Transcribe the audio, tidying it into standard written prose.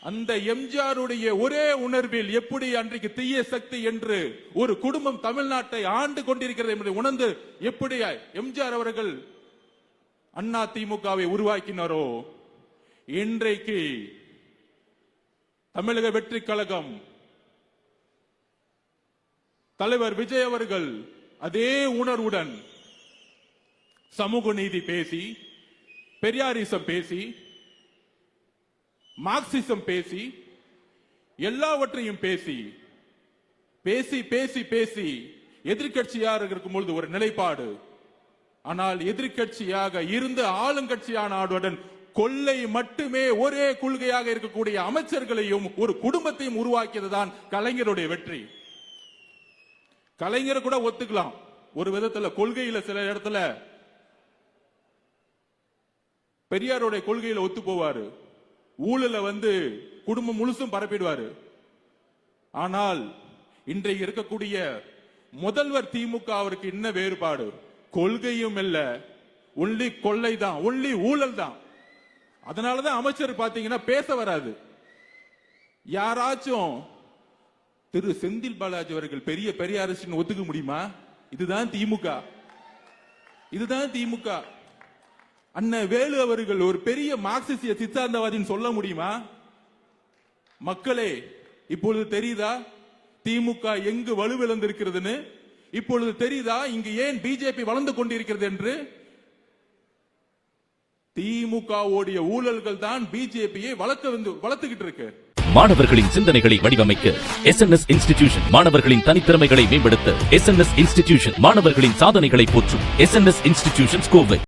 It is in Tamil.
அந்த எம்ஜிஆருடைய ஒரே உணர்வில் எப்படி அன்றைக்கு தீய சக்தி என்று ஒரு குடும்பம் தமிழ்நாட்டை ஆண்டு கொண்டிருக்கிறது என்பதை உணர்ந்து எப்படி எம்ஜிஆர் அவர்கள் அண்ணா திமுகவை உருவாக்கினாரோ, இன்றைக்கு தமிழக வெற்றி கழகம் தலைவர் விஜய் அவர்கள் அதே உணர்வுடன் சமூக நீதி பேசி, பெரியாரிசம் பேசி, மார்க்சிசம் பேசி, எல்லாவற்றையும் பேசி பேசி பேசி பேசி எதிர்கட்சியாக இருக்கும் பொழுது ஒரு நிலைப்பாடு. ஆனால் எதிர்கட்சியாக இருந்து ஆளுங்கட்சியான ஆளுடன் கொள்ளை மட்டுமே ஒரே கொள்கையாக இருக்கக்கூடிய அமைச்சர்களையும் ஒரு குடும்பத்தையும் உருவாக்கியதுதான் கலைஞருடைய வெற்றி. கலைஞர் கூட ஒத்துக்கலாம் ஒரு விதத்துல, கொள்கையில சில இடத்துல பெரியாருடைய கொள்கையில ஒத்து போவாரு, ஊழல குடும்பம் முழுசும் பரப்பிடுவாரு. ஆனால் இன்றைக்கு இருக்கக்கூடிய முதல்வர் திமுக அவருக்கு என்ன வேறுபாடு? கொள்கையும் இல்ல, ஒன்லி கொள்ளை தான், ஒன்லி ஊழல் தான். அதனாலதான் அமைச்சர் பாத்தீங்கன்னா பேச வராது. யாராச்சும் திரு செந்தில் பாலாஜி அவர்கள் பெரிய பெரியாரிஸ்ட் ஒத்துக்க முடியுமா? இதுதான் திமுக, இதுதான் திமுக. அண்ணன் வேலு அவர்கள் ஒரு பெரிய மார்க்சிஸ்டிய சித்தாந்தவாதின்னு சொல்ல முடியுமா? மக்களே, இப்பொழுது தெரியுதா திமுக எங்கு வலுவிழந்திருக்கிறதுன்னு? இப்பொழுது தெரியுதா இங்கு ஏன் பிஜேபி வளர்ந்து கொண்டிருக்கிறது என்று? திமுகவுடைய ஊழல்கள் தான் பிஜேபியை வளர்த்துக்கிட்டு இருக்கு. மாணவர்களின் சிந்தனைகளை வடிவமைக்க SNS இன்ஸ்டிடியூஷன், மாணவர்களின் தனித்திறமைகளை மேம்படுத்த SNS இன்ஸ்டிடியூஷன், மாணவர்களின் சாதனைகளை போற்றும் SNS இன்ஸ்டிடியூஷன் கோவை.